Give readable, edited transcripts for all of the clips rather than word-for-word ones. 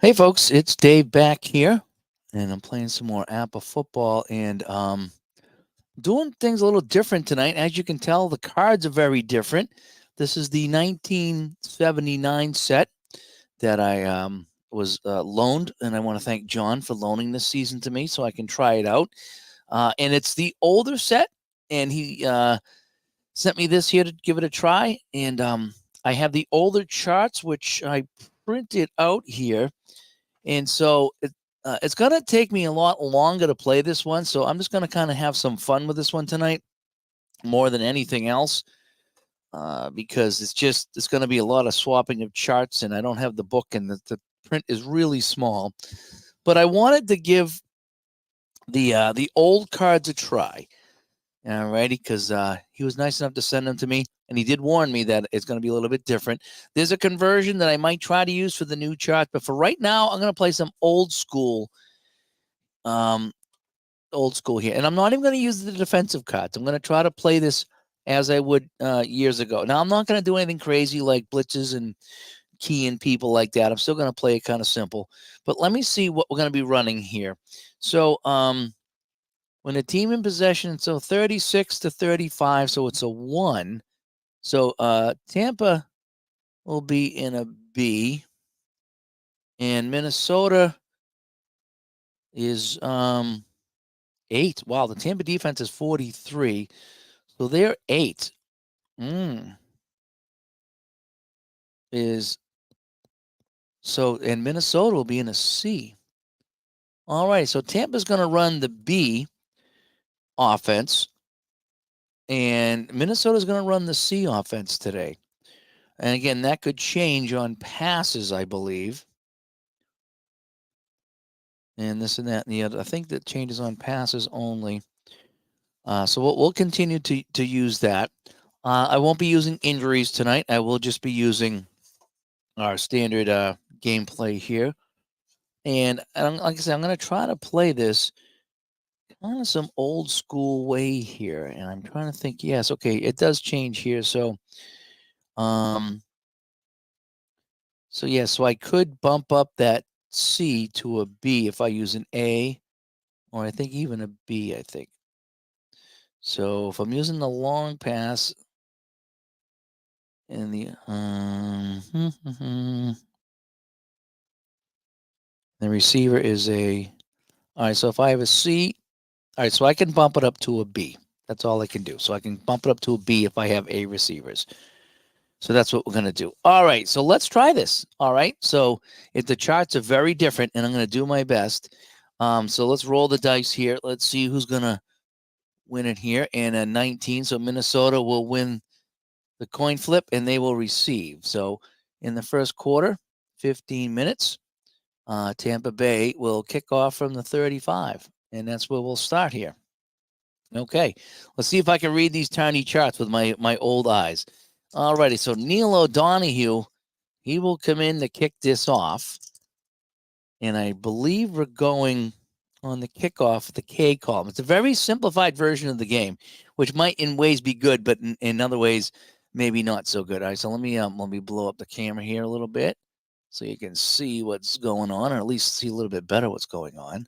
Hey folks, it's Dave back here, and I'm playing some more APBA football and doing things a little different tonight. As you can tell, the cards are very different. This is the 1979 set that I was loaned, and I want to thank John for loaning this season to me so I can try it out. And it's the older set, and he sent me this here to give it a try. And I have the older charts, which I printed out here, and so it's going to take me a lot longer to play this one. So I'm just going to kind of have some fun with this one tonight more than anything else, because it's going to be a lot of swapping of charts, and I don't have the book, and the print is really small. But I wanted to give the old cards a try. All righty, because he was nice enough to send them to me, and he did warn me that it's going to be a little bit different. There's a conversion that I might try to use for the new chart, but for right now, I'm going to play some old school here, and I'm not even going to use the defensive cards. I'm going to try to play this as I would years ago. Now, I'm not going to do anything crazy like blitzes and keying people like that. I'm still going to play it kind of simple, but let me see what we're going to be running here. So when a team in possession, so 36-35, so it's a 1. So Tampa will be in a B, and Minnesota is 8. Wow, the Tampa defense is 43, so they're 8. Is so, and Minnesota will be in a C. All right, so Tampa's going to run the B offense, and Minnesota's going to run the C offense today. And again, that could change on passes, I believe. And this and that and the other. I think that changes on passes only. So we'll continue to use that. I won't be using injuries tonight. I will just be using our standard gameplay here. And like I said, I'm going to try to play this kind of some old school way here. And I'm trying to think. Yes, okay, it does change here. So, so I could bump up that C to a B if I use an A, or I think even a B. I think. So if I'm using the long pass and the receiver is a, all right, so if I have a C, all right, so I can bump it up to a B. That's all I can do. So I can bump it up to a B if I have A receivers. So that's what we're going to do. All right, so let's try this. All right, so if the charts are very different, and I'm going to do my best. So let's roll the dice here. Let's see who's going to win it here. And a 19, so Minnesota will win the coin flip, and they will receive. So in the first quarter, 15 minutes, Tampa Bay will kick off from the 35, and that's where we'll start here. Okay, let's see if I can read these tiny charts with my old eyes. All righty, so Neil O'Donohue, he will come in to kick this off, and I believe we're going on the kickoff, the K column. It's a very simplified version of the game, which might in ways be good, but in other ways maybe not so good. All right, so let me blow up the camera here a little bit so you can see what's going on, or at least see a little bit better what's going on.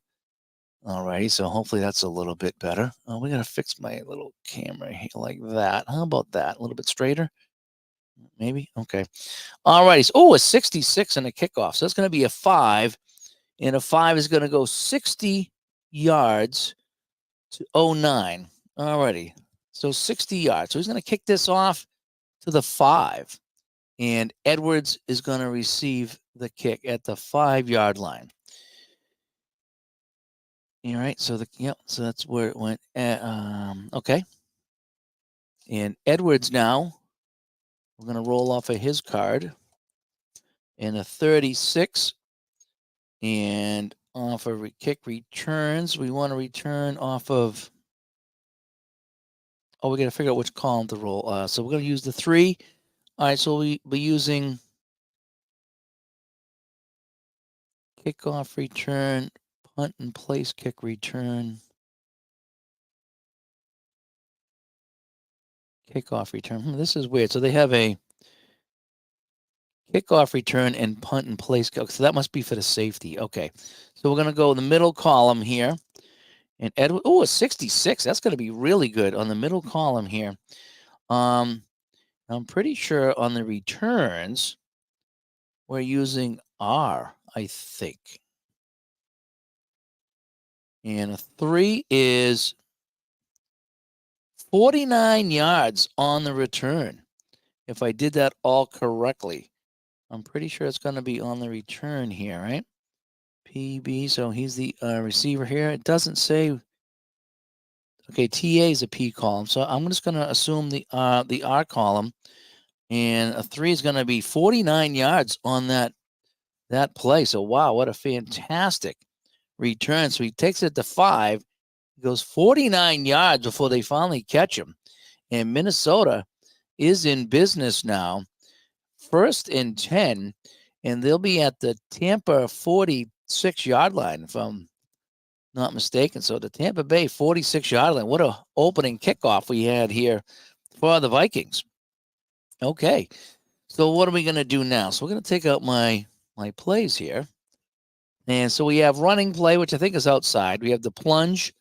All righty, so hopefully that's a little bit better. Oh, we gotta fix my little camera here like that. How about that? A little bit straighter, maybe. Okay. All righty. Oh, a 66 and a kickoff. So it's going to be a 5, and a 5 is going to go 60 yards to 09. All righty. So 60 yards. So he's going to kick this off to the 5, and Edwards is going to receive the kick at the 5-yard line. All right. So so that's where it went. Okay. And Edwards now, we're going to roll off of his card, and a 36. And off of kick returns, we want to return off of, we got to figure out which column to roll. So we're going to use the 3. All right, so we'll be using kickoff return, punt and place kick return, kickoff return. This is weird. So they have a kickoff return and punt and place. So that must be for the safety. Okay. So we're going to go in the middle column here. And Edward, a 66. That's going to be really good on the middle column here. I'm pretty sure on the returns, we're using R, I think. And a 3 is 49 yards on the return. If I did that all correctly, I'm pretty sure it's going to be on the return here, right? PB, so he's the receiver here. It doesn't say. Okay, TA is a P column, so I'm just going to assume the R column, and a 3 is going to be 49 yards on that play. So wow, what a fantastic return! So he takes it to 5. He goes 49 yards before they finally catch him, and Minnesota is in business now. 1st and 10, and they'll be at the Tampa 46-yard line, if I'm not mistaken. So the Tampa Bay 46-yard line. What a opening kickoff we had here for the Vikings. Okay, so what are we going to do now? So we're going to take out my plays here. And so we have running play, which I think is outside. We have the plunge,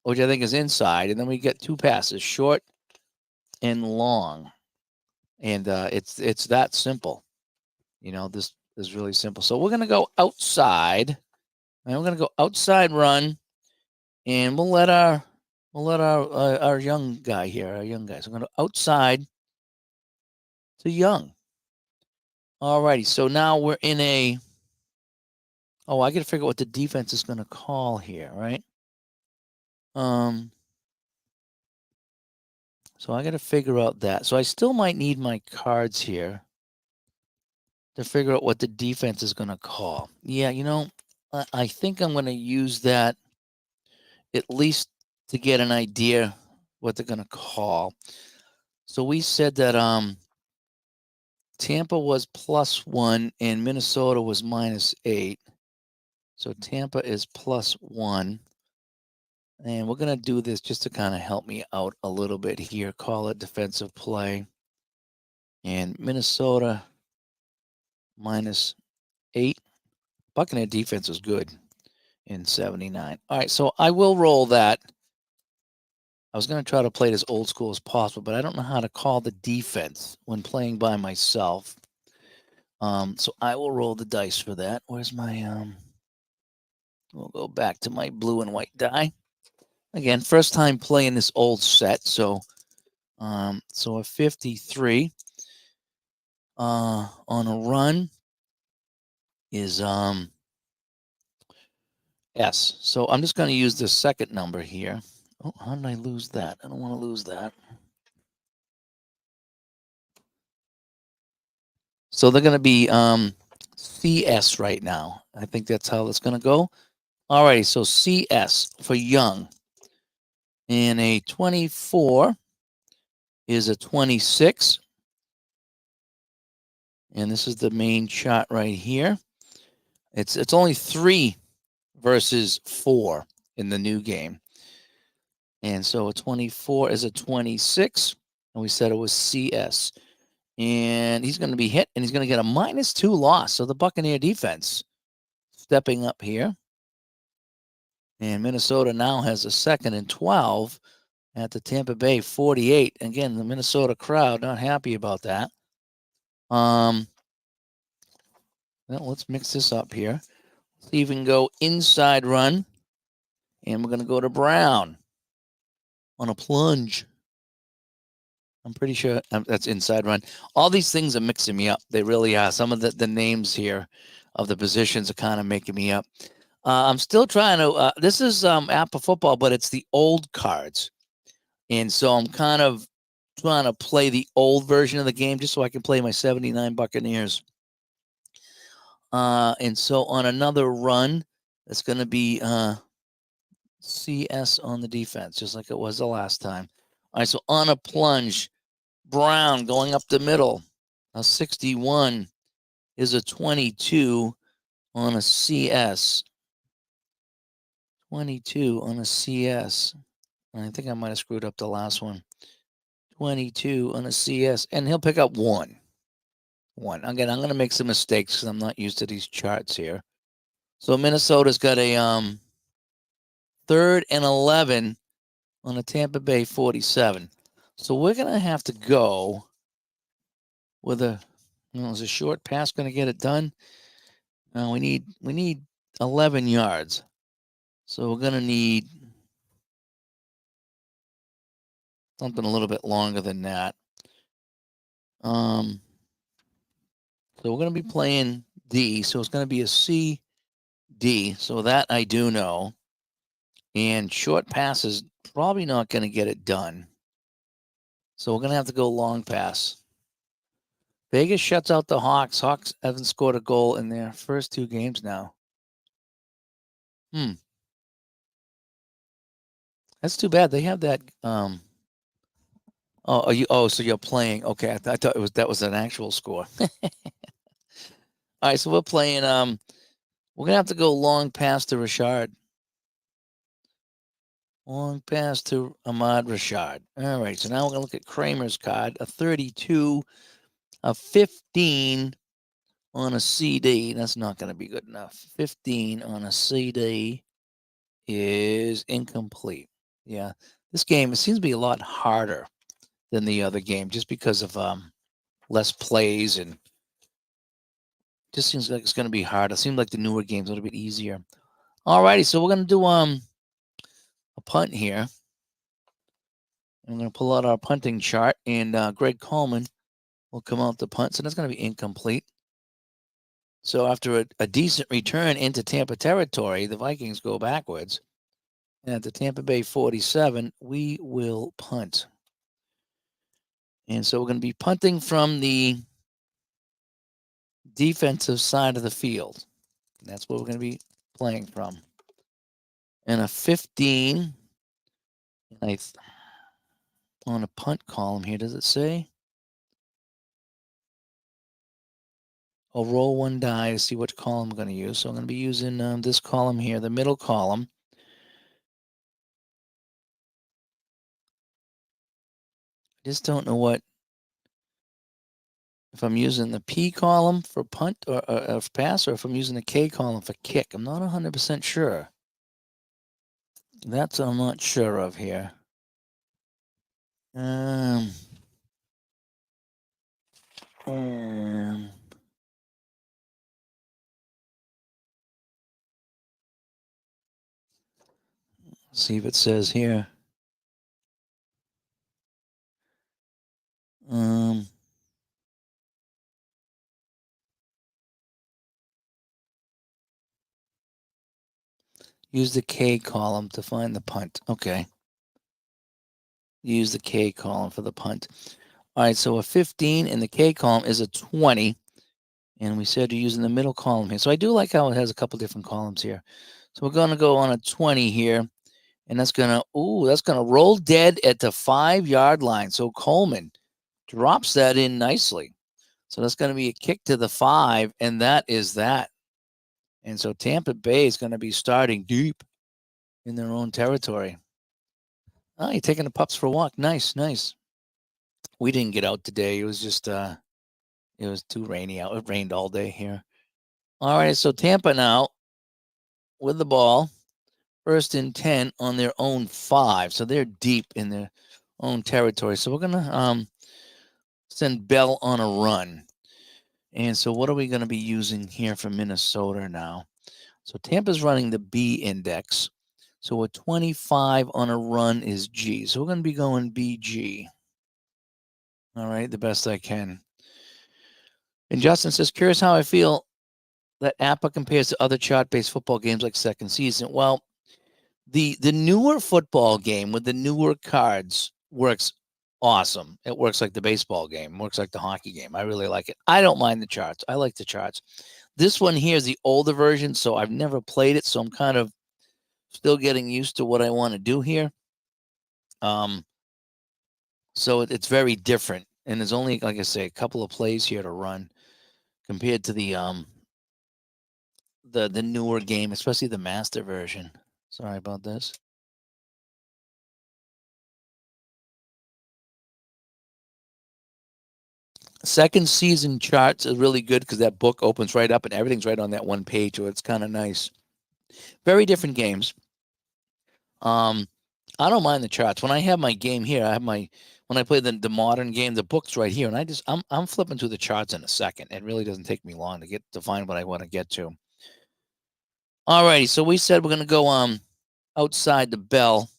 which I think is inside. And then we get 2 passes, short and long. And it's that simple. This is really simple. So we're going to go outside. And we're going to go outside run. And we'll let our young guy here, our young guys. I'm going to outside to young. All righty. So now we're in a. Oh, I got to figure out what the defense is going to call here, right? So I got to figure out that. So I still might need my cards here to figure out what the defense is going to call. Yeah, I think I'm going to use that at least to get an idea what they're going to call. So we said that Tampa was +1 and Minnesota was -8. So Tampa is +1. And we're going to do this just to kind of help me out a little bit here. Call it defensive play. And Minnesota -8. Buccaneer defense was good in 79. All right, so I will roll that. I was going to try to play it as old school as possible, but I don't know how to call the defense when playing by myself. So I will roll the dice for that. Where's my we'll go back to my blue and white die. Again, first time playing this old set, so a 53 on a run is S. So I'm just going to use the second number here. Oh, how did I lose that? I don't want to lose that. So they're going to be CS right now. I think that's how it's going to go. All righty, so CS for young. And a 24 is a 26. And this is the main shot right here. It's only 3 versus 4 in the new game. And so a 24 is a 26. And we said it was CS. And he's going to be hit, and he's going to get a -2 loss. So the Buccaneer defense stepping up here. And Minnesota now has a 2nd and 12 at the Tampa Bay 48. Again, the Minnesota crowd not happy about that. Well, let's mix this up here. Let's even go inside run. And we're going to go to Brown on a plunge. I'm pretty sure that's inside run. All these things are mixing me up. They really are. Some of the names here of the positions are kind of making me up. I'm still trying to. This is APBA football, but it's the old cards, and so I'm kind of trying to play the old version of the game just so I can play my 79 Buccaneers. And so on another run, it's going to be CS on the defense, just like it was the last time. All right, so on a plunge, Brown going up the middle. A 61 is a 22 on a CS. 22 on a CS. I think I might have screwed up the last one. 22 on a CS, and he'll pick up 1. 1. Again, I'm going to make some mistakes because I'm not used to these charts here. So Minnesota's got a 3rd and 11 on a Tampa Bay 47. So we're going to have to go with a, is a short pass going to get it done? We need 11 yards. So we're going to need something a little bit longer than that. So we're going to be playing D. So it's going to be a C, D. So that I do know. And short pass is probably not going to get it done. So we're going to have to go long pass. Vegas shuts out the Hawks. Hawks haven't scored a goal in their first 2 games now. That's too bad. They have that. So you're playing. Okay, I thought that was an actual score. All right, so we're playing. We're gonna have to go long pass to Richard. Long pass to Ahmad Richard. All right, so now we're gonna look at Kramer's card. A 32, a 15 on a CD. That's not gonna be good enough. 15 on a CD is incomplete. Yeah, this game, it seems to be a lot harder than the other game just because of less plays, and just seems like it's going to be hard. It seems like the newer game's a little bit easier. All righty, so we're going to do a punt here. I'm going to pull out our punting chart, and Greg Coleman will come out the punt, so that's going to be incomplete. So after a decent return into Tampa territory, the Vikings go backwards. And at the Tampa Bay 47, we will punt. And so we're going to be punting from the defensive side of the field. That's what we're going to be playing from. And a 15. On a punt column here, does it say? I'll roll one die to see which column I'm going to use. So I'm going to be using this column here, the middle column. I just don't know if I'm using the P column for punt or pass, or if I'm using the K column for kick. I'm not 100% sure. That's what I'm not sure of here. See if it says here. Use the K column to find the punt. Okay. Use the K column for the punt. All right, so a 15 in the K column is a 20. And we said you're using the middle column here. So I do like how it has a couple different columns here. So we're going to go on a 20 here. And that's going to roll dead at the 5-yard line. So Coleman drops that in nicely. So that's going to be a kick to the 5. And that is that. And so Tampa Bay is going to be starting deep in their own territory. Oh, you're taking the pups for a walk. Nice, nice. We didn't get out today. It was just, it was too rainy out. It rained all day here. All right, so Tampa now with the ball. 1st and 10 on their own 5. So they're deep in their own territory. So we're going to send Bell on a run. And so what are we going to be using here for Minnesota now? So Tampa's running the B index. So a 25 on a run is G. So we're going to be going BG. All right, the best I can. And Justin says, curious how I feel that APBA compares to other chart-based football games like second season. Well, the newer football game with the newer cards works awesome. It works like the baseball game, works like the hockey game. I really like it. I don't mind the charts. I like the charts. This one here is the older version, so I've never played it, so I'm kind of still getting used to what I want to do here. So it's very different, and there's only, like I say, a couple of plays here to run compared to the newer game, especially the master version. Sorry about this. Second season charts is really good because that book opens right up and everything's right on that one page, so it's kind of nice. Very different games. I don't mind the charts. When I have my game here, when I play the modern game, the book's right here, and I'm flipping through the charts in a second. It really doesn't take me long to find what I want to get to. Alrighty, so we said we're gonna go outside the bell.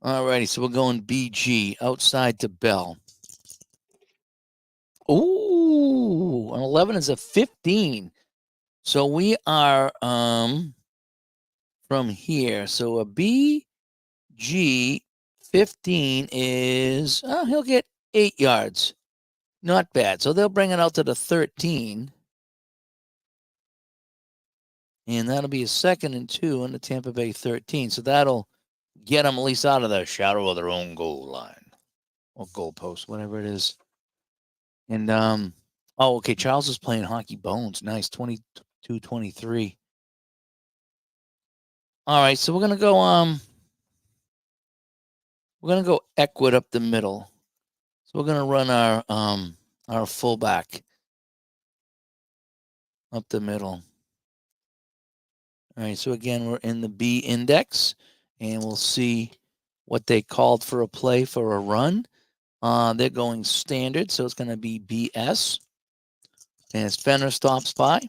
Alrighty, so we're going BG outside the bell. Ooh, an 11 is a 15. So we are from here. So a BG 15 is he'll get 8 yards. Not bad. So they'll bring it out to the 13. And that'll be a 2nd and 2 on the Tampa Bay 13. So that'll get them at least out of the shadow of their own goal line or goal post, whatever it is. And oh, okay. Charles is playing hockey bones. Nice. 22-23. All right, so we're gonna go Eckwood up the middle. So we're gonna run our fullback up the middle. All right, so again we're in the B index, and we'll see what they called for a play for a run. They're going standard, so it's gonna be BS. And as Fenner stops by,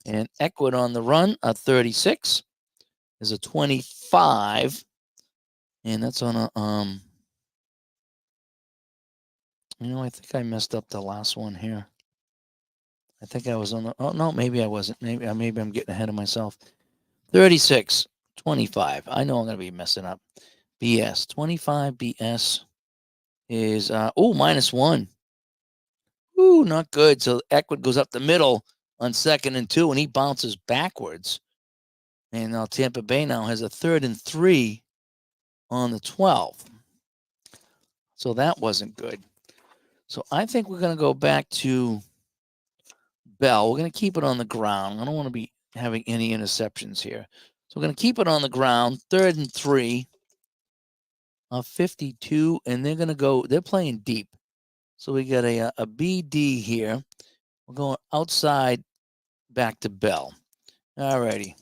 and Eckwood on the run, a 36 is a 25, and that's on a I think I messed up the last one here. I think I was on the. Oh no, maybe I wasn't. Maybe I'm getting ahead of myself. 36, 25. I know I'm gonna be messing up. BS 25. BS is -1. Ooh, not good. So Eckwood goes up the middle on 2nd and 2, and he bounces backwards. And now Tampa Bay now has a 3rd and 3 on the 12. So that wasn't good. So I think we're gonna go back to Bell. We're gonna keep it on the ground. I don't want to be having any interceptions here. So we're going to keep it on the ground, 3rd and 3 of 52, and they're playing deep. So we got a BD here. We're going outside back to Bell. All righty.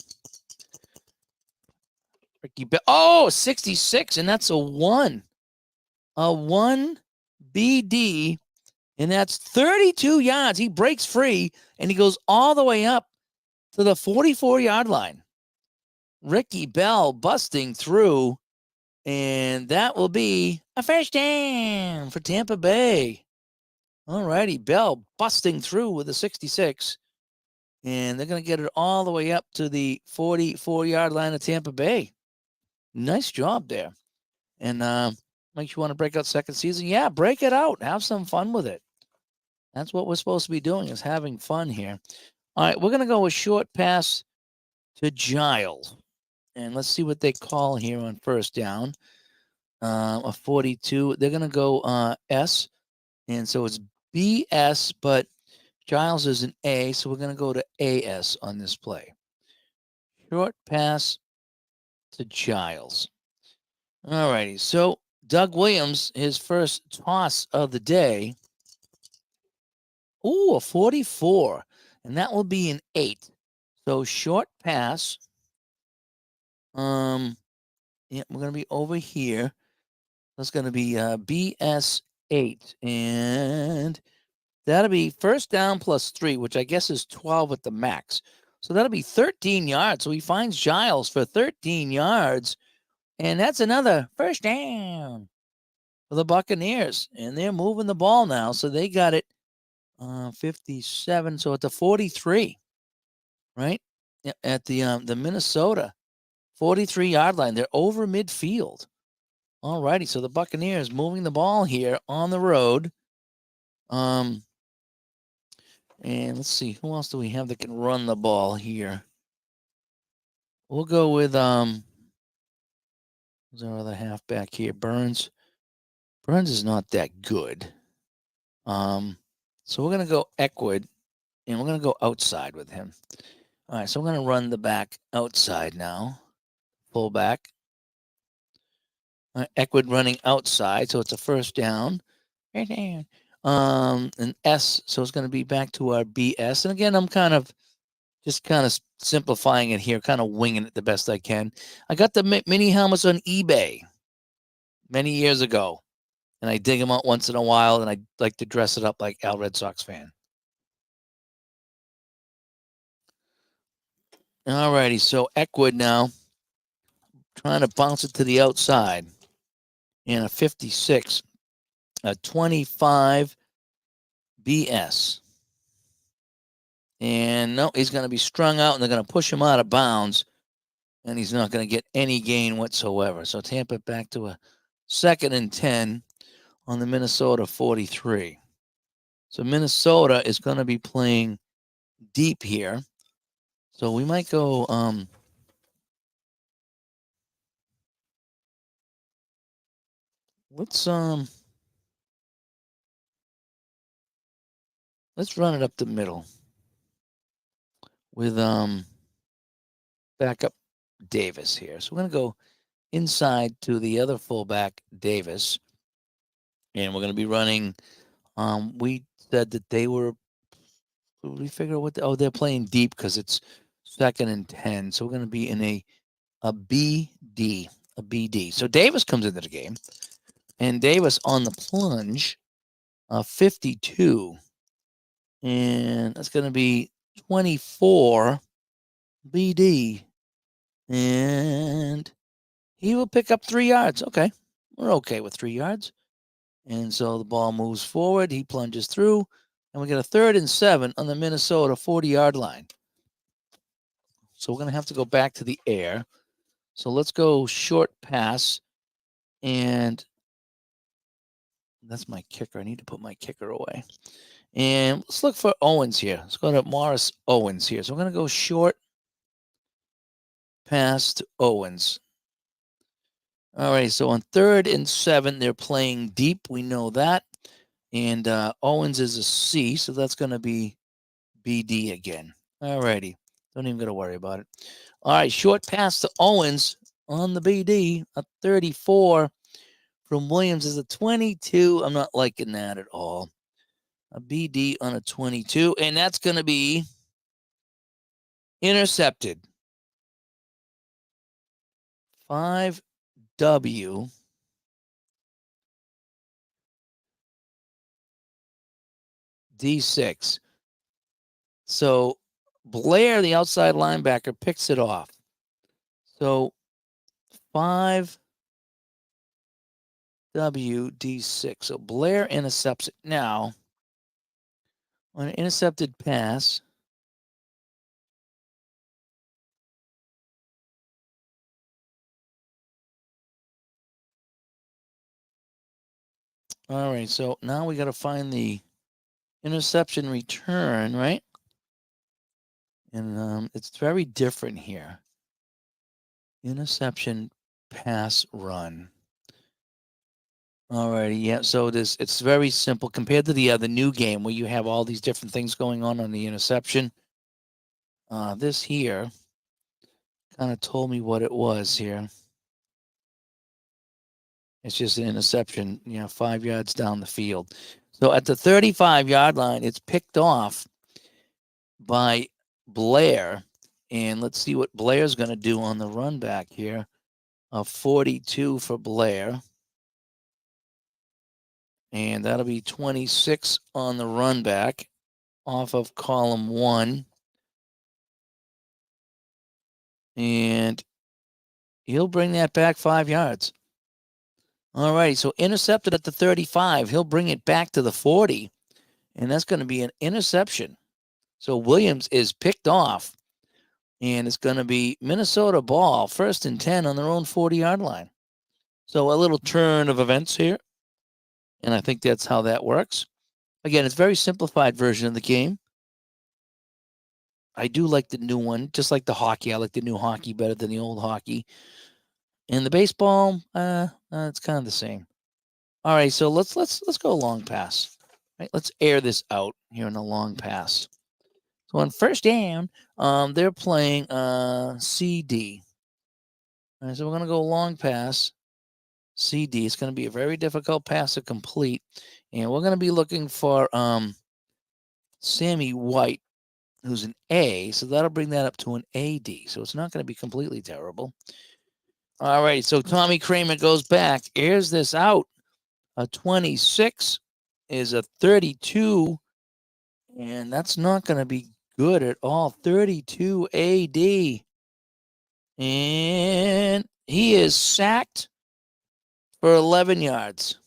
Ricky Bell. Oh, 66, and that's a 1. A 1 BD, and that's 32 yards. He breaks free, and he goes all the way up to the 44-yard line. Ricky Bell busting through, and that will be a first down for Tampa Bay. All righty, Bell busting through with a 66, and they're going to get it all the way up to the 44-yard line of Tampa Bay. Nice job there. And makes you want to break out second season? Yeah, break it out. Have some fun with it. That's what we're supposed to be doing, is having fun here. All right, we're going to go with short pass to Giles. And let's see what they call here on first down. A 42. They're going to go S. And so it's BS, but Giles is an A. So we're going to go to AS on this play. Short pass to Giles. All righty. So Doug Williams, his first toss of the day. Ooh, a 44. And that will be an 8. So short pass. Yeah, we're going to be over here. That's going to be BS 8. And that'll be first down plus 3, which I guess is 12 at the max. So that'll be 13 yards. So he finds Giles for 13 yards. And that's another first down for the Buccaneers. And they're moving the ball now. So they got it 57. So it's a 43, right? At the Minnesota 43-yard line. They're over midfield. All righty. So the Buccaneers moving the ball here on the road. And let's see, who else do we have that can run the ball here? We'll go with who's our other halfback here? Burns. Burns is not that good. So we're gonna go Eckwood, and we're gonna go outside with him. All right, so we're gonna run the back outside now. Fullback. Eckwood running outside, so it's a first down. Right down. an S, so it's going to be back to our BS. And again, I'm kind of simplifying it here, kind of winging it the best I can. I got the mini helmets on eBay many years ago, and I dig them out once in a while, and I like to dress it up like Al Red Sox fan. Alrighty, so Eckwood now trying to bounce it to the outside in a 56, a 25 BS. And no, he's going to be strung out, and they're going to push him out of bounds, and he's not going to get any gain whatsoever. So Tampa back to a 2nd and 10 on the Minnesota 43. So Minnesota is going to be playing deep here. So we might go let's run it up the middle with backup Davis here. So we're going to go inside to the other fullback, Davis. And we're going to be running we said that they were we figure out what they're playing deep because it's 2nd and 10. So we're going to be in a BD. So Davis comes into the game, and Davis on the plunge, 52, and that's going to be 24 BD, and he will pick up 3 yards. Okay, we're okay with 3 yards, and so the ball moves forward. He plunges through, and we get a 3rd and 7 on the Minnesota 40-yard line. So we're going to have to go back to the air. So let's go short pass, and that's my kicker. I need to put my kicker away. And let's look for Owens here. Let's go to Morris Owens here. So we're going to go short pass to Owens. All right, so on 3rd and 7, they're playing deep. We know that. And Owens is a C, so that's going to be BD again. All righty. Don't even got to worry about it. All right, short pass to Owens on the BD, a 34 from Williams is a 22. I'm not liking that at all. A BD on a 22, and that's going to be intercepted. 5W. D6. So Blair, the outside linebacker, picks it off. So 5WD6. So Blair intercepts it. Now, on an intercepted pass, all right, so now we got to find the interception return, right? And it's very different here. Interception pass run. All righty, yeah. So it's very simple compared to the new game where you have all these different things going on the interception. This here kind of told me what it was here. It's just an interception, 5 yards down the field. So at the 35-yard line, it's picked off by Blair. And let's see what Blair's going to do on the run back here. 42 for Blair. And that'll be 26 on the run back off of column 1. And he'll bring that back 5 yards. All right, so intercepted at the 35. He'll bring it back to the 40, and that's going to be an interception. So Williams is picked off, and it's going to be Minnesota ball, 1st and 10 on their own 40-yard line. So a little turn of events here, and I think that's how that works. Again, it's a very simplified version of the game. I do like the new one, just like the hockey. I like the new hockey better than the old hockey. And the baseball, it's kind of the same. All right, so let's go long pass. Right, let's air this out here in a long pass. So on 1st down, they're playing CD. All right, so we're gonna go long pass. CD. It's gonna be a very difficult pass to complete, And we're going to be looking for Sammy White, who's an A. So that'll bring that up to an AD. So it's not going to be completely terrible. All right. So Tommy Kramer goes back. Airs this out. A 26 is a 32. And that's not going to be good at all. 32 AD. And he is sacked for 11 yards.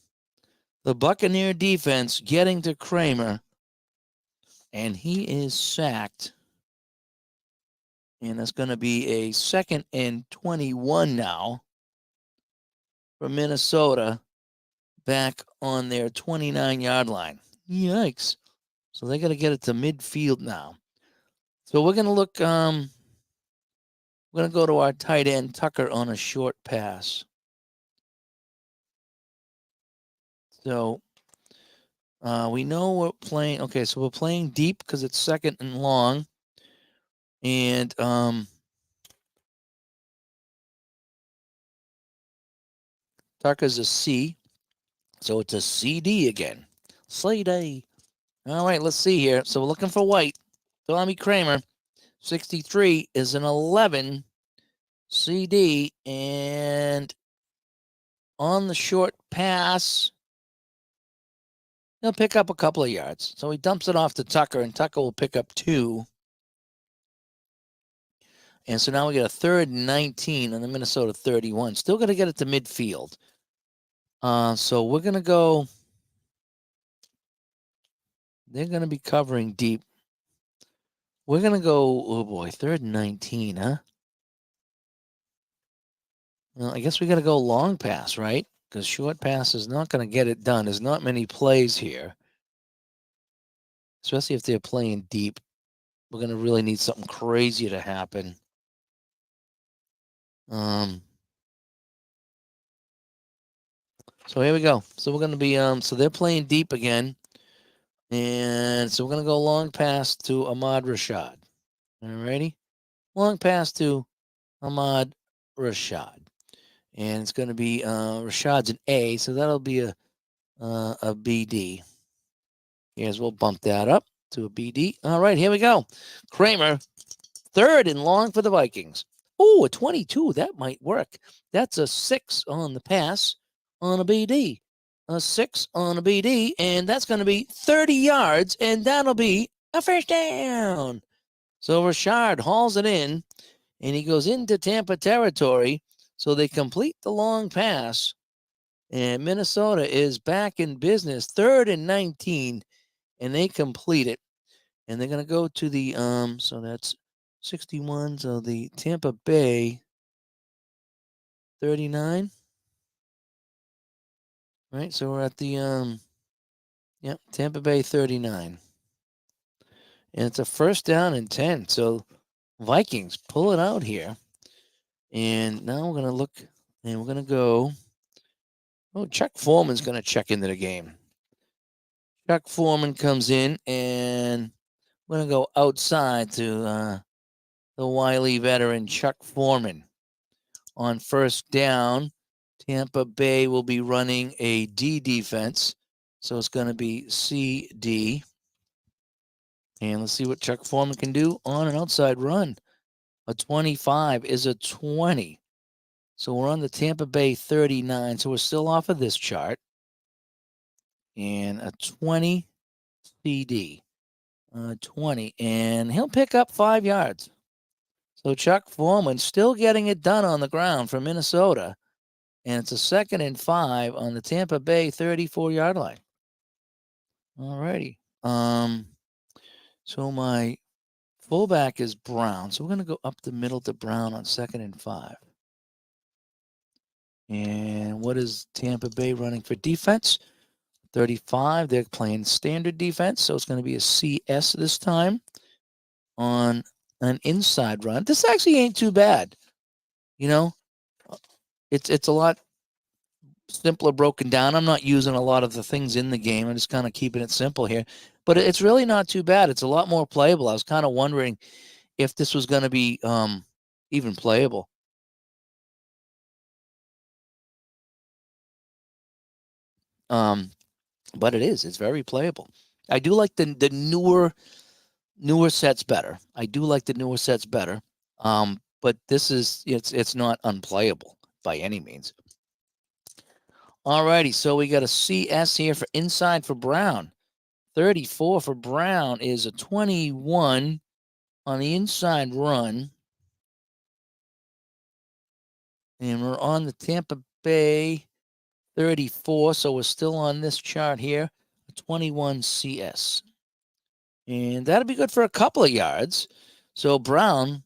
The Buccaneer defense getting to Kramer, and he is sacked. And that's going to be a 2nd and 21 now for Minnesota back on their 29-yard line. Yikes. So they got to get it to midfield now. So we're going to look, we're going to go to our tight end, Tucker, on a short pass. So we know we're playing. Okay, so we're playing deep because it's 2nd and long. And Tucker's a C. So it's a CD again. CD. All right, let's see here. So we're looking for White. Tommy Kramer, 63 is an 11 CD. And on the short pass, he'll pick up a couple of yards. So he dumps it off to Tucker, and Tucker will pick up 2. And so now we get a 3rd and 19 on the Minnesota 31. Still going to get it to midfield. So we're going to go. They're going to be covering deep. We're going to go, oh boy, 3rd and 19, huh? Well, I guess we got to go long pass, right? Because short pass is not going to get it done. There's not many plays here, especially if they're playing deep. We're going to really need something crazy to happen. So here we go. So we're going to be, so they're playing deep again. And so we're going to go long pass to Ahmad Rashad. All righty. Long pass to Ahmad Rashad. And it's going to be Rashad's an A, so that'll be a BD. Here's, we'll bump that up to a BD. All right, here we go. Kramer, 3rd and long for the Vikings. Oh, a 22. That might work. That's a 6 on the pass on a BD. A 6 on a BD, and that's going to be 30 yards, and that'll be a first down. So Rashad hauls it in, and he goes into Tampa territory. So they complete the long pass, and Minnesota is back in business. 3rd and 19, and they complete it. And they're going to go to the, so that's 61. So the Tampa Bay 39. Right. So we're at the, Tampa Bay 39. And it's a 1st down and 10. So Vikings pull it out here. And now we're going to look, and we're going to go. Oh, Chuck Foreman's going to check into the game. Chuck Foreman comes in, and we're going to go outside to the wily veteran Chuck Foreman. On 1st down, Tampa Bay will be running a D defense. So it's going to be CD. And let's see what Chuck Foreman can do on an outside run. A 25 is a 20. So we're on the Tampa Bay 39. So we're still off of this chart. And a 20 CD. 20. And he'll pick up 5 yards. So Chuck Foreman still getting it done on the ground for Minnesota. And it's a 2nd and 5 on the Tampa Bay 34-yard line. All righty. So my fullback is Brown. So we're going to go up the middle to Brown on 2nd and 5. And what is Tampa Bay running for defense? 35. They're playing standard defense. So it's going to be a CS this time on an inside run. This actually ain't too bad. You know, it's a lot simpler broken down. I'm not using a lot of the things in the game. I'm just kind of keeping it simple here. But it's really not too bad. It's a lot more playable. I was kind of wondering if this was going to be even playable. but it's very playable. I do like the newer sets better. I do like the newer sets better. But this is it's not unplayable by any means. Alrighty, so we got a CS here for inside for Brown. 34 for Brown is a 21 on the inside run. And we're on the Tampa Bay 34, so we're still on this chart here, a 21 CS. And that'll be good for a couple of yards. So Brown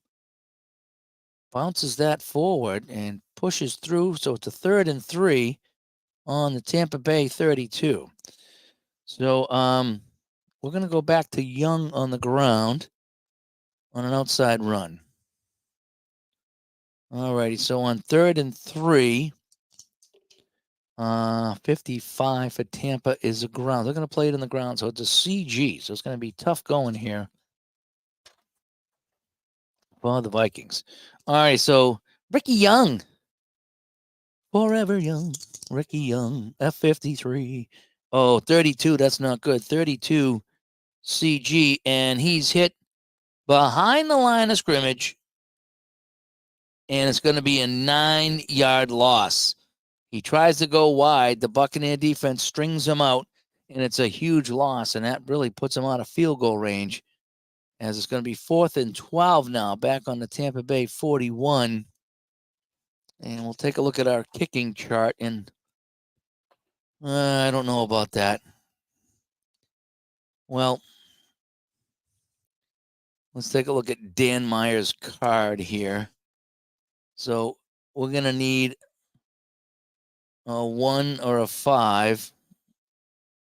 bounces that forward and pushes through. So it's a 3rd and 3 on the Tampa Bay 32. So we're going to go back to Young on the ground on an outside run. All righty. So on 3rd and 3, 55 for Tampa is the ground. They're going to play it in the ground. So it's a CG. So it's going to be tough going here for the Vikings. All right. So Ricky Young. Forever Young. Ricky Young. F53. Oh, 32. That's not good. 32 CG. And he's hit behind the line of scrimmage. And it's going to be a 9-yard loss. He tries to go wide. The Buccaneer defense strings him out, and it's a huge loss, and that really puts him out of field goal range, as it's going to be 4th and 12 now, back on the Tampa Bay 41. And we'll take a look at our kicking chart, and I don't know about that. Well, let's take a look at Dan Meyer's card here. So we're going to need a 1 or a 5.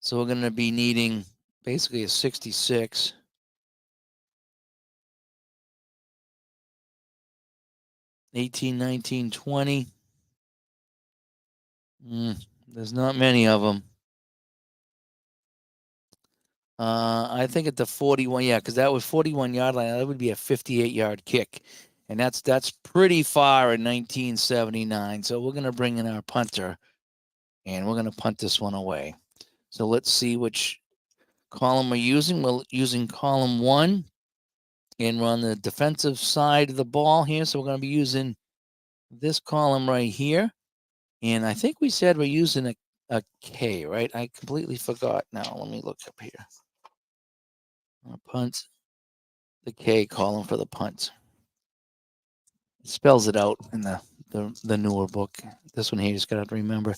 So we're going to be needing basically a 66. 18, 19, 20. There's not many of them. I think at the 41, yeah, because that was 41-yard line. That would be a 58-yard kick. And that's pretty far in 1979. So we're going to bring in our punter, and we're going to punt this one away. So let's see which column we're using. We're using column 1, and we're on the defensive side of the ball here. So we're going to be using this column right here. And I think we said we're using a K, right? I completely forgot now. Let me look up here. Punt, the K column for the punt. It spells it out in the newer book. This one here, you just got to remember.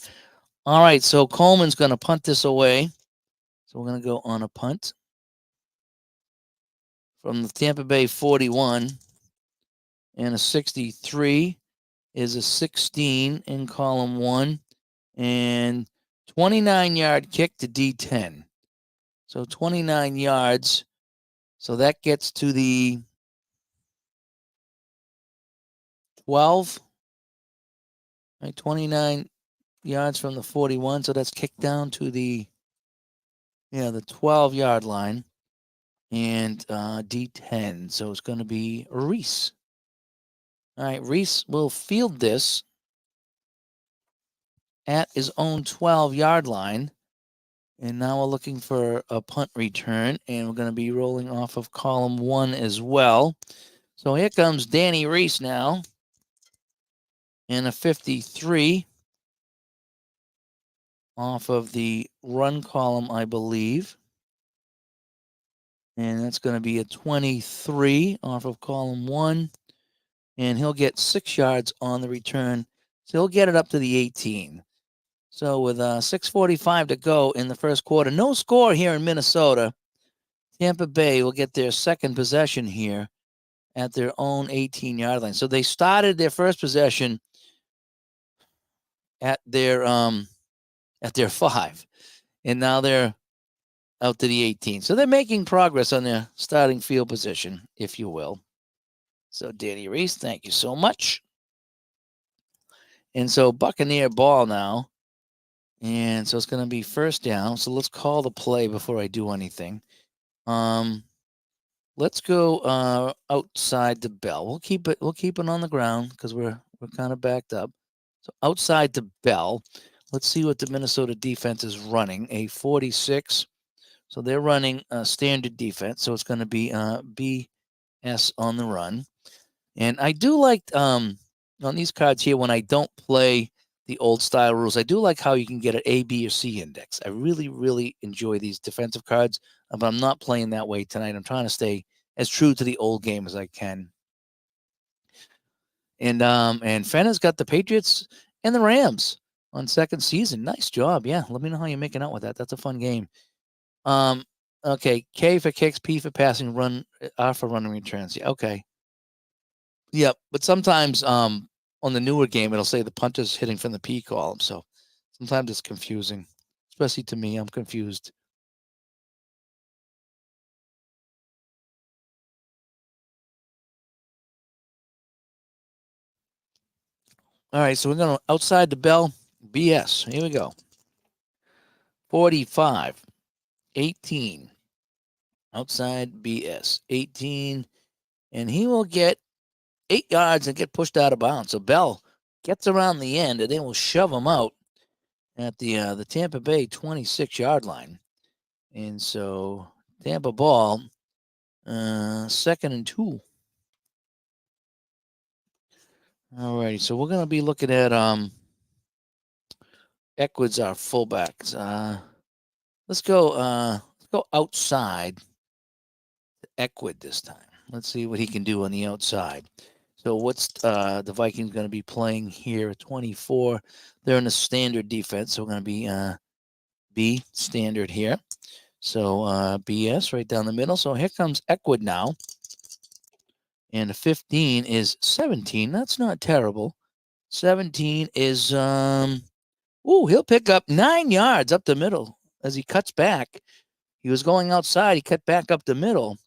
All right, so Coleman's going to punt this away. So we're going to go on a punt from the Tampa Bay 41. And a 63 is a 16 in column 1. And 29-yard kick to D10. So 29 yards. So that gets to the 12, right? 29 yards from the 41. So that's kicked down to the 12-yard line. And D10. So it's going to be Reese. All right, Reese will field this at his own 12-yard line. And now we're looking for a punt return, and we're going to be rolling off of column 1 as well. So here comes Danny Reese now, and a 53 off of the run column, I believe. And that's going to be a 23 off of column 1, and he'll get 6 yards on the return. So he'll get it up to the 18. So with 6:45 to go in the first quarter, no score here in Minnesota. Tampa Bay will get their second possession here at their own 18-yard line. So they started their first possession at their 5, and now they're out to the 18. So they're making progress on their starting field position, if you will. So Danny Reese, thank you so much. And so Buccaneer ball now. And so it's going to be first down. So let's call the play before I do anything. Let's go outside the bell. We'll keep it on the ground because we're kind of backed up. So outside the bell, Let's see what the Minnesota defense is running. A 46. So they're running a standard defense. So it's going to be BS on the run. And I do like on these cards here, when I don't play the old style rules, I do like how you can get an A, B, or C index. I really, really enjoy these defensive cards, but I'm not playing that way tonight. I'm trying to stay as true to the old game as I can. And Fenner's got the Patriots and the Rams on second season. Nice job. Yeah, let me know how you're making out with that. That's a fun game. Okay, K for kicks, P for passing, R for running returns. Yeah, okay. Yep, but sometimes on the newer game it'll say the punter's hitting from the P column, so sometimes it's confusing, especially to me. I'm confused. All right, so we're going to outside the bell, BS. Here we go. 45, 18. Outside BS, 18. And he will get 8 yards and get pushed out of bounds. So Bell gets around the end, and they will shove him out at the Tampa Bay 26-yard line. And so Tampa ball, 2nd and 2. All righty, so we're going to be looking at Eckwood's our fullbacks. Let's go outside Eckwood this time. Let's see what he can do on the outside. So what's the Vikings going to be playing here? 24. They're in a standard defense, so we're going to be B standard here. So BS right down the middle. So here comes Eckwood now. And the 15 is 17. That's not terrible. 17 is he'll pick up 9 yards up the middle as he cuts back. He was going outside. He cut back up the middle.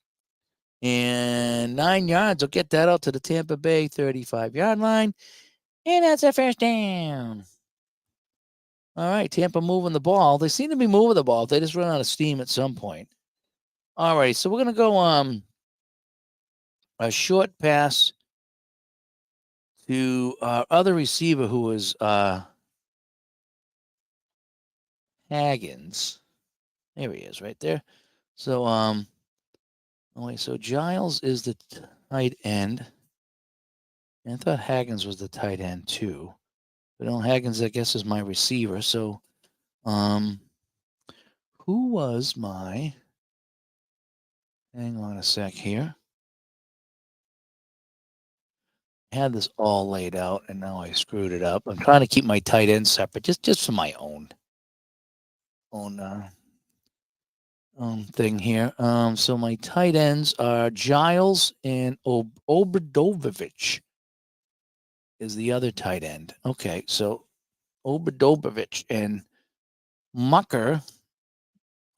And 9 yards will get that out to the Tampa Bay 35-yard line. And that's a first down. All right, Tampa moving the ball. They seem to be moving the ball. They just run out of steam at some point. All right, so we're going to go a short pass to our other receiver, who was Haggins. There he is right there. So so Giles is the tight end. And I thought Haggins was the tight end too. But Haggins, I guess, is my receiver. So who was my, hang on a sec here. I had this all laid out and now I screwed it up. I'm trying to keep my tight end separate, just for my own thing here. So my tight ends are Giles and Obradovich is the other tight end. Okay, so Obradovich and Mucker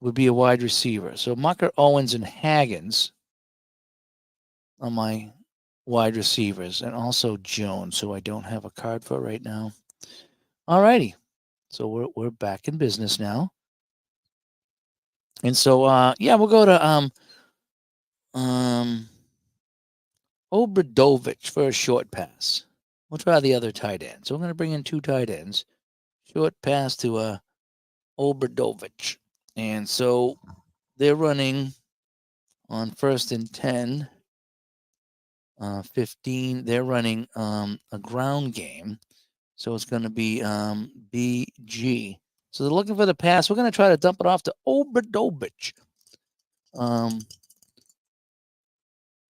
would be a wide receiver. So Mucker, Owens, and Haggins are my wide receivers, and also Jones, who I don't have a card for right now. All righty, so we're back in business now. And so we'll go to Obradovich for a short pass. We'll try the other tight end. So I'm going to bring in 2 tight ends. Short pass to Obradovich. And so they're running on 1st and 10, 15. They're running a ground game. So it's going to be BG. So they're looking for the pass. We're going to try to dump it off to Obradovich.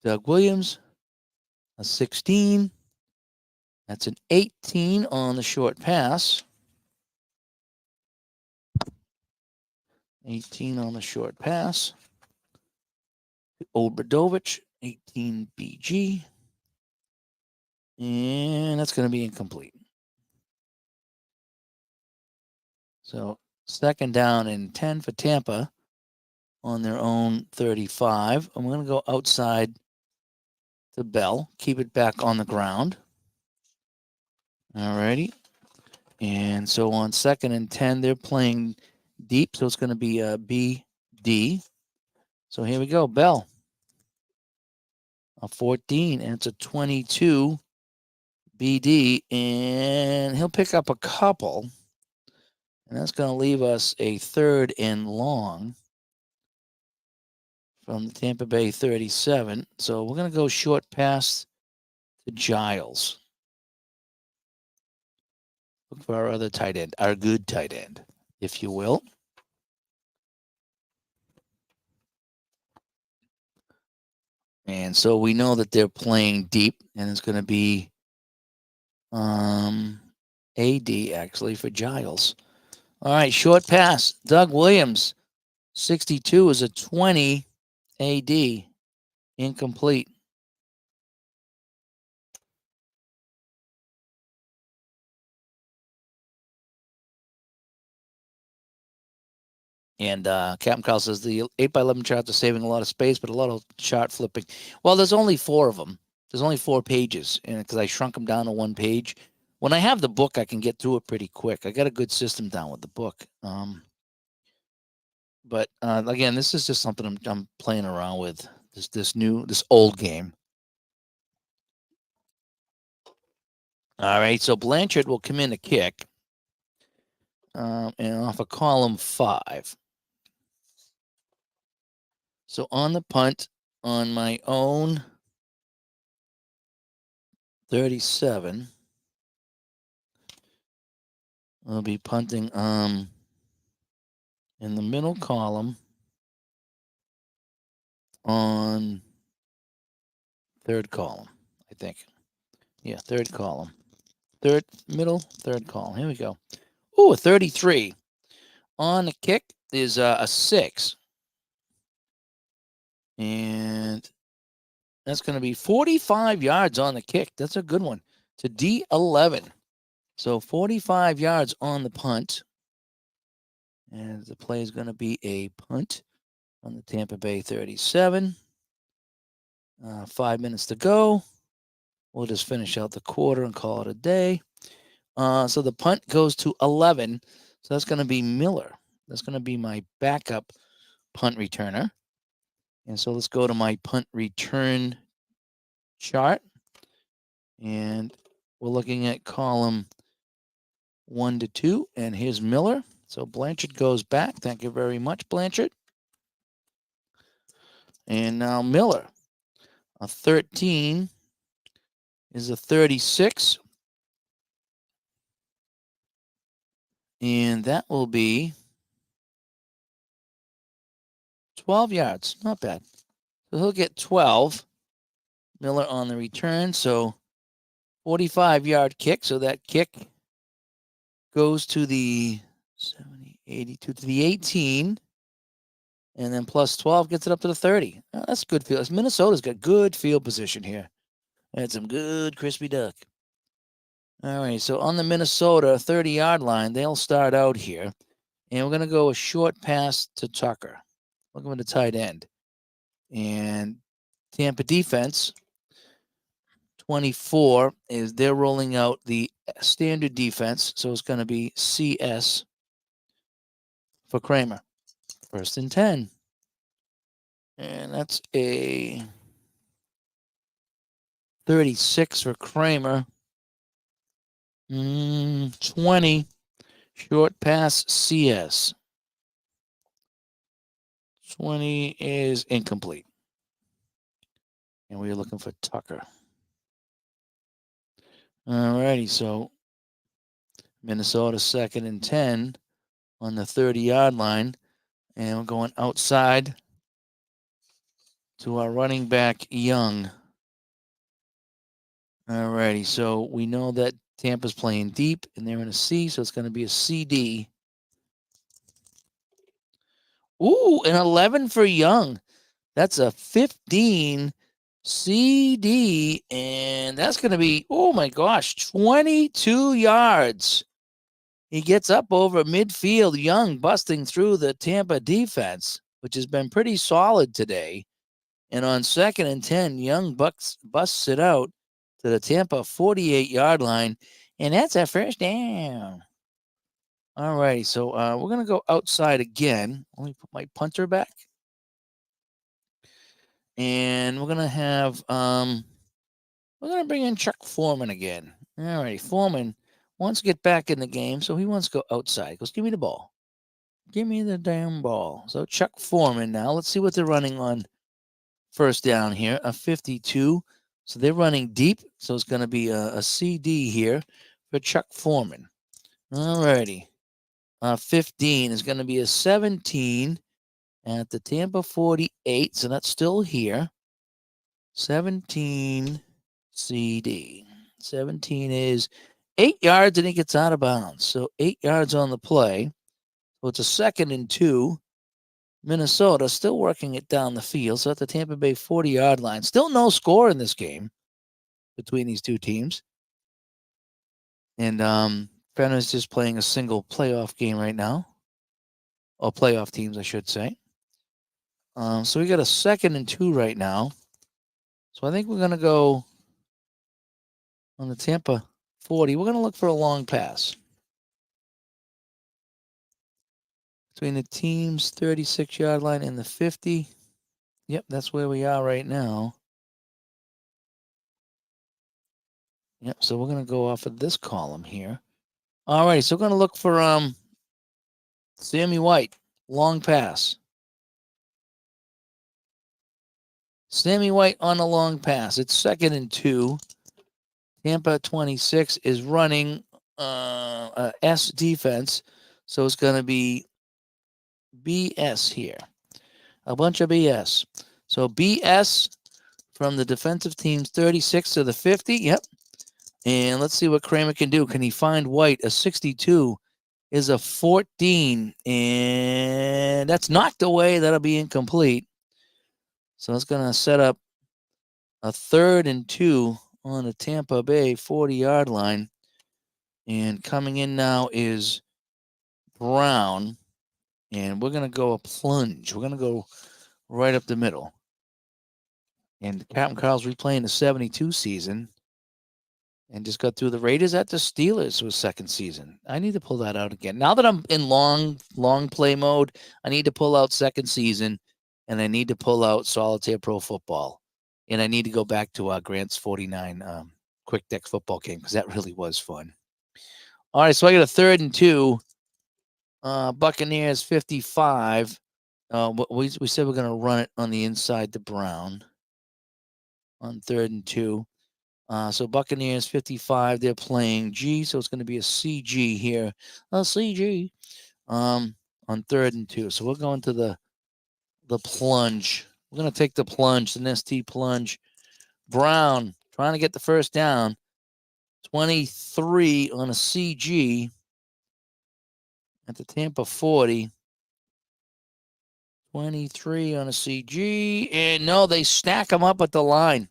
Doug Williams, a 16. That's an 18 on the short pass. 18 on the short pass. Obradovich, 18 BG. And that's going to be incomplete. So 2nd down and 10 for Tampa on their own 35. I'm going to go outside to Bell, keep it back on the ground. All righty. And so on 2nd and 10, they're playing deep, so it's going to be a BD. So here we go, Bell. A 14, and it's a 22 BD, and he'll pick up a couple. And that's going to leave us a 3rd and long from the Tampa Bay 37. So we're going to go short pass to Giles. Look for our other tight end, our good tight end, if you will. And so we know that they're playing deep, and it's going to be AD actually for Giles. All right, short pass. Doug Williams, 62 is a 20 AD. Incomplete. And Captain Carl says the 8x11 charts are saving a lot of space, but a lot of chart flipping. Well, there's only 4 of them. There's only 4 pages, and because I shrunk them down to 1 page. When I have the book, I can get through it pretty quick. I got a good system down with the book. But again, this is just something I'm playing around with. This old game. All right, so Blanchard will come in to kick, and off of column 5. So on the punt, on my own 37, I'll be punting in the middle column on 3rd column, I think. Yeah, 3rd column. Middle, 3rd column. Here we go. Ooh, a 33. On the kick is a 6. And that's going to be 45 yards on the kick. That's a good one. To D11. So 45 yards on the punt. And the play is going to be a punt on the Tampa Bay 37. 5 minutes to go. We'll just finish out the quarter and call it a day. So the punt goes to 11. So that's going to be Miller. That's going to be my backup punt returner. And so let's go to my punt return chart. And we're looking at column 1 to 2. And here's Miller. So Blanchard goes back. Thank you very much, Blanchard. And now Miller. A 13 is a 36. And that will be 12 yards. Not bad. So he'll get 12. Miller on the return. So 45-yard kick. So that kick goes to the 70, 82 to the 18. And then plus 12 gets it up to the 30. Oh, that's good field. Minnesota's got good field position here. Had some good crispy duck. All right, so on the Minnesota 30-yard line, they'll start out here. And we're going to go a short pass to Tucker. Looking at the tight end. And Tampa defense, 24, is they're rolling out the standard defense. So it's going to be CS for Kramer. 1st and 10. And that's a 36 for Kramer. 20. Short pass CS. 20 is incomplete. And we're looking for Tucker. All righty, so Minnesota 2nd and 10 on the 30-yard line. And we're going outside to our running back, Young. All righty, so we know that Tampa's playing deep, and they're in a C, so it's going to be a CD. Ooh, an 11 for Young. That's a 15 CD, and that's going to be, oh my gosh, 22 yards. He gets up over midfield, Young busting through the Tampa defense, which has been pretty solid today. And on 2nd and 10, Young busts it out to the Tampa 48-yard line, and that's our 1st down. All righty, so we're going to go outside again. Let me put my punter back. And we're going to have, we're going to bring in Chuck Foreman again. All righty, Foreman wants to get back in the game, so he wants to go outside. He goes, give me the ball. Give me the damn ball. So Chuck Foreman now. Let's see what they're running on first down here. A 52. So they're running deep. So it's going to be a CD here for Chuck Foreman. All righty. 15 is going to be a 17 at the Tampa 48. So that's still here. 17 CD. 17 is 8 yards and he gets out of bounds. So 8 yards on the play. So it's a 2nd and 2. Minnesota still working it down the field. So at the Tampa Bay 40-yard line. Still no score in this game between these two teams. And Fenner's just playing a single playoff game right now. Or playoff teams, I should say. So we got a 2nd and 2 right now. So I think we're going to go on the Tampa 40. We're going to look for a long pass. Between the team's 36-yard line and the 50. Yep, that's where we are right now. Yep, so we're going to go off of this column here. All right, so we're going to look for Sammy White, long pass. Sammy White on a long pass. It's 2nd and 2. Tampa 26 is running S defense, so it's going to be BS here. A bunch of BS. So BS from the defensive team's 36 to the 50. Yep. And let's see what Kramer can do. Can he find White? A 62 is a 14. And that's knocked away. That'll be incomplete. So it's going to set up a 3rd and 2 on the Tampa Bay 40-yard line. And coming in now is Brown. And we're going to go a plunge. We're going to go right up the middle. And Captain Carl's replaying the 72 season. And just got through the Raiders at the Steelers was 2nd season. I need to pull that out again. Now that I'm in long play mode, I need to pull out 2nd season. And I need to pull out Solitaire Pro Football. And I need to go back to Grant's 49 Quick Deck football game because that really was fun. All right, so I got a 3rd and 2. Buccaneers 55. We said we're going to run it on the inside to Brown on 3rd and 2. So Buccaneers 55. They're playing G, so it's going to be a CG here. A CG on 3rd and 2. So we're going to the plunge. We're going to take the plunge, the ST plunge. Brown trying to get the first down. 23 on a CG at the Tampa 40. 23 on a CG. And no, they stack them up at the line.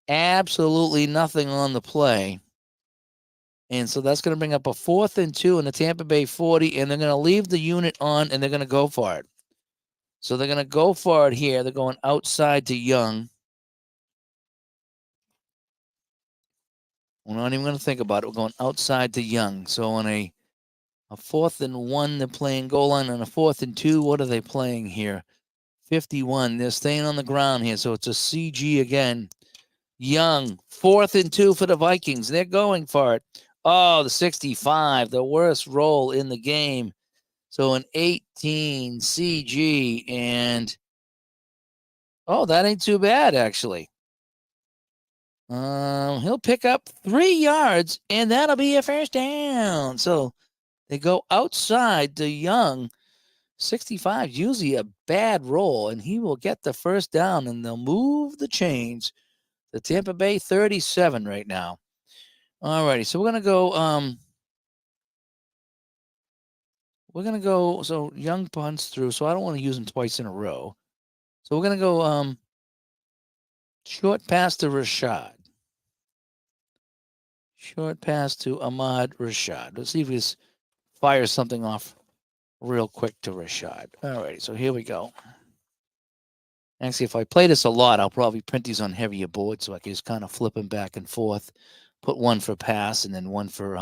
Absolutely nothing on the play. And so that's going to bring up a 4th and 2 in the Tampa Bay 40. And they're going to leave the unit on and they're going to go for it. So they're going to go for it here. They're going outside to Young. We're not even going to think about it. We're going outside to Young. So on a 4th and 1, they're playing goal line. On a 4th and 2, what are they playing here? 51. They're staying on the ground here. So it's a CG again. Young, 4th and 2 for the Vikings. They're going for it. Oh, the 65, the worst roll in the game. So an 18 CG. And, oh, that ain't too bad, actually. He'll pick up 3 yards, and that'll be a first down. So they go outside to Young. 65, usually a bad roll, and he will get the first down, and they'll move the chains. The Tampa Bay 37 right now. All righty, so we're going to go, so Young punts through, so I don't want to use him twice in a row. So we're going to go short pass to Rashad. Short pass to Ahmad Rashad. Let's see if he fires something off real quick to Rashad. All righty, so here we go. Actually, if I play this a lot, I'll probably print these on heavier boards so I can just kind of flip them back and forth. Put one for pass and then one for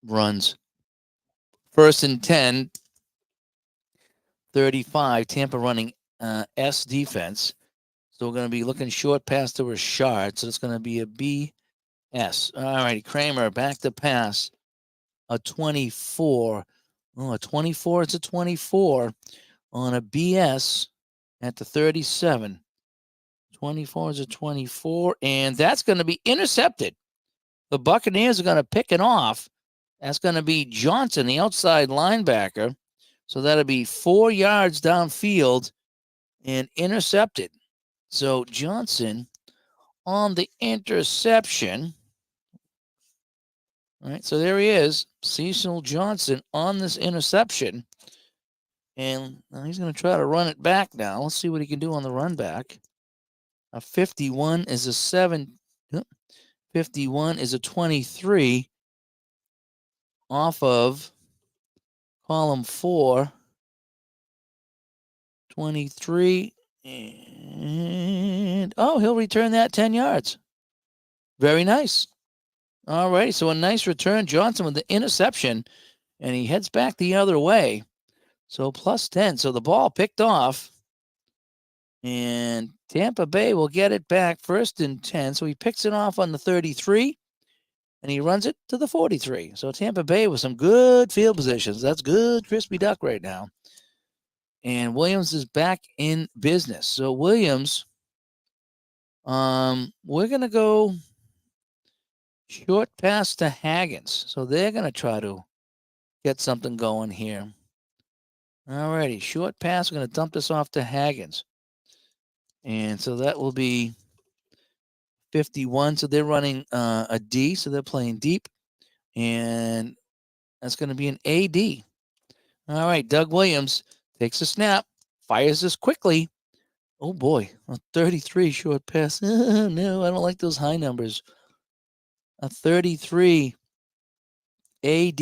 runs. 1st and 10, 35. Tampa running S defense. So we're going to be looking short pass to Rashad. So it's going to be a B S. All righty, Kramer back to pass. A 24. Oh, a 24. It's a 24 on a BS at the 37. 24 is a 24, and that's going to be intercepted. The Buccaneers are going to pick it off. That's going to be Johnson, the outside linebacker. So that'll be 4 yards downfield and intercepted. So Johnson on the interception. All right, so there he is, Cecil Johnson on this interception. And he's going to try to run it back now. Let's see what he can do on the run back. A 51 is a 7. 51 is a 23 off of column 4. 23. And, he'll return that 10 yards. Very nice. All right, so a nice return. Johnson with the interception, and he heads back the other way. So plus 10. So the ball picked off, and Tampa Bay will get it back 1st and 10. So he picks it off on the 33, and he runs it to the 43. So Tampa Bay with some good field positions. That's good crispy duck right now. And Williams is back in business. So Williams, we're going to go short pass to Haggins. So they're going to try to get something going here. All righty, short pass. We're going to dump this off to Haggins. And so that will be 51. So they're running a D. So they're playing deep. And that's going to be an AD. All right, Doug Williams takes a snap, fires this quickly. Oh boy, a 33 short pass. No, I don't like those high numbers. A 33 AD.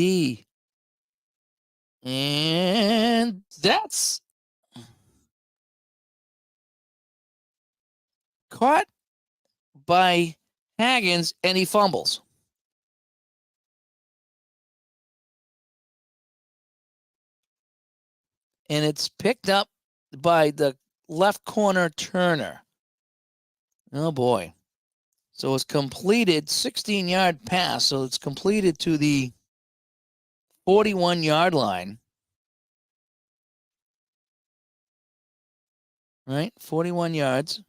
And that's caught by Haggins, and he fumbles. And it's picked up by the left corner Turner. Oh boy. So it's completed, 16-yard pass. So it's completed to the 41-yard line. Right? 41 yards.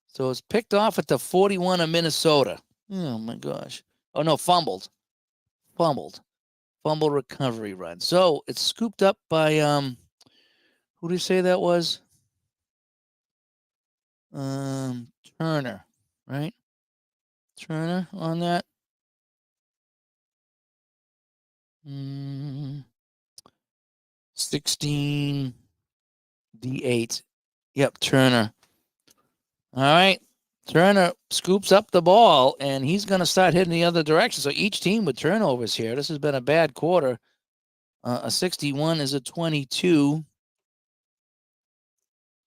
So it's picked off at the 41 of Minnesota. Oh my gosh. Oh no, fumbled. Fumble recovery run. So it's scooped up by who did you say that was? Turner, right? Turner on that. 16 D8. Yep, Turner. All right. Turner scoops up the ball, and he's going to start hitting the other direction. So each team with turnovers here. This has been a bad quarter. A 61 is a 22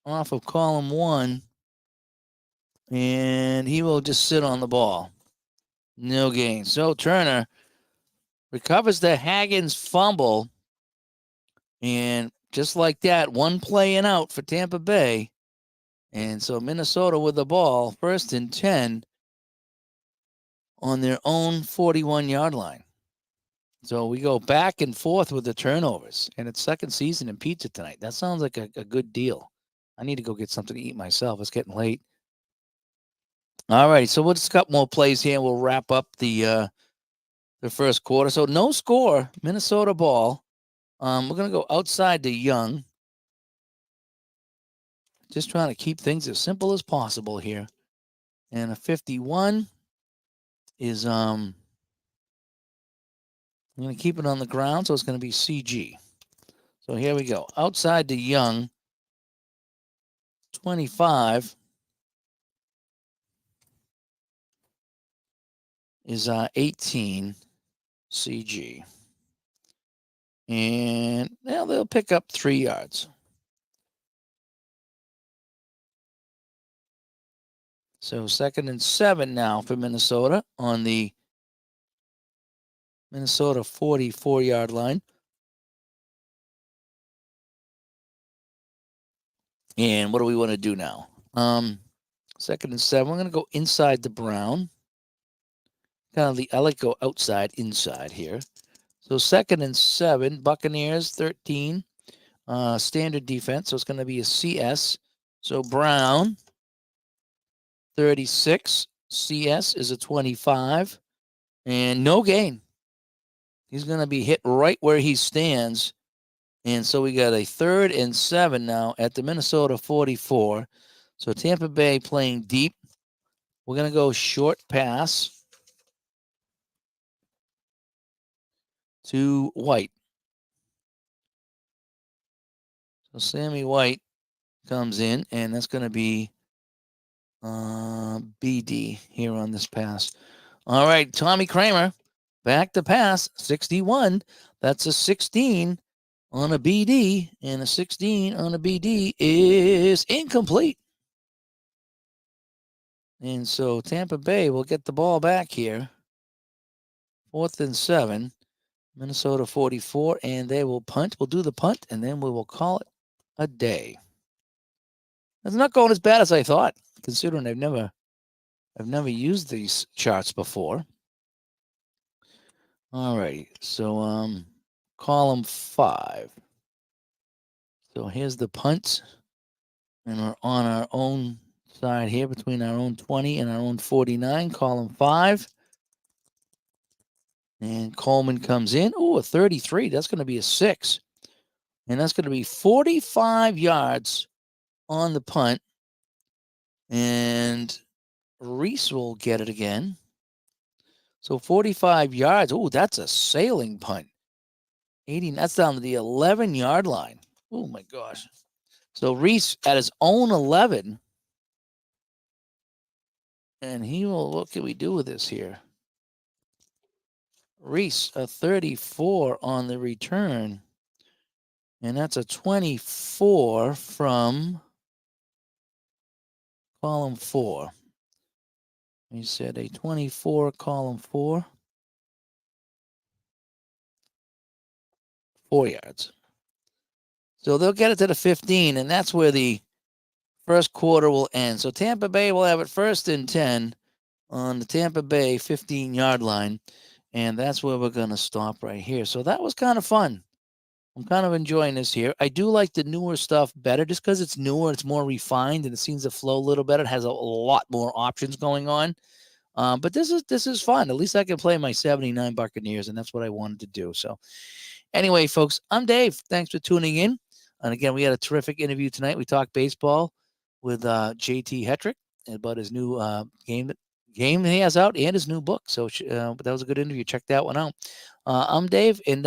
off of column 1. And he will just sit on the ball. No gain. So Turner recovers the Haggins fumble. And just like that, one play and out for Tampa Bay. And so Minnesota with the ball, 1st and 10 on their own 41-yard line. So we go back and forth with the turnovers. And it's second season in pizza tonight. That sounds like a good deal. I need to go get something to eat myself. It's getting late. All right, so we'll just got more plays here, and we'll wrap up the first quarter. So no score, Minnesota ball. We're going to go outside to Young. Just trying to keep things as simple as possible here. And a 51 is I'm going to keep it on the ground, so it's going to be CG. So here we go. Outside to Young. 25 is 18 CG. And they'll pick up 3 yards. So 2nd and 7 now for Minnesota on the Minnesota 44-yard line. And what do we want to do now? 2nd and 7. We're going to go inside the Brown. kind of I like go outside, inside here. So 2nd and 7, Buccaneers 13. Standard defense, so it's going to be a CS. So Brown, 36. CS is a 25. And no gain. He's going to be hit right where he stands. And so we got a 3rd and 7 now at the Minnesota 44. So Tampa Bay playing deep. We're going to go short pass to White. So Sammy White comes in, and that's going to be BD here on this pass. All right, Tommy Kramer, back to pass, 61. That's a 16 on a BD, and a 16 on a BD is incomplete. And so Tampa Bay will get the ball back here. 4th and 7, Minnesota 44, and they will punt. We'll do the punt, and then we will call it a day. It's not going as bad as I thought, considering I've never used these charts before. All right, so column 5. So here's the punt, and we're on our own side here between our own 20 and our own 49, column 5. And Coleman comes in. Oh, a 33. That's going to be a 6. And that's going to be 45 yards on the punt. And Reese will get it again. So 45 yards. Oh, that's a sailing punt. 80. That's down to the 11-yard line. Oh, my gosh. So Reese at his own 11. And he will, what can we do with this here? Reese, a 34 on the return. And that's a 24 from column 4. He said a 24, column 4. 4 yards. So they'll get it to the 15, and that's where the first quarter will end. So Tampa Bay will have it 1st and 10 on the Tampa Bay 15-yard line, and that's where we're going to stop right here. So that was kind of fun. I'm kind of enjoying this here. I do like the newer stuff better just because it's newer, it's more refined, and it seems to flow a little better. It has a lot more options going on. But this is fun. At least I can play my 79 Buccaneers, and that's what I wanted to do. So anyway, folks, I'm Dave. Thanks for tuning in. And again, we had a terrific interview tonight. We talked baseball with JT Hetrick about his new game he has out and his new book. So but that was a good interview. Check that one out. I'm Dave, and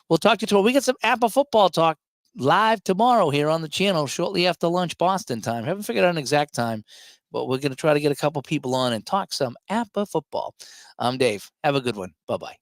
we'll talk to you tomorrow. We get some APBA football talk live tomorrow here on the channel shortly after lunch Boston time. Haven't figured out an exact time, but we're going to try to get a couple people on and talk some APBA football. I'm Dave. Have a good one. Bye-bye.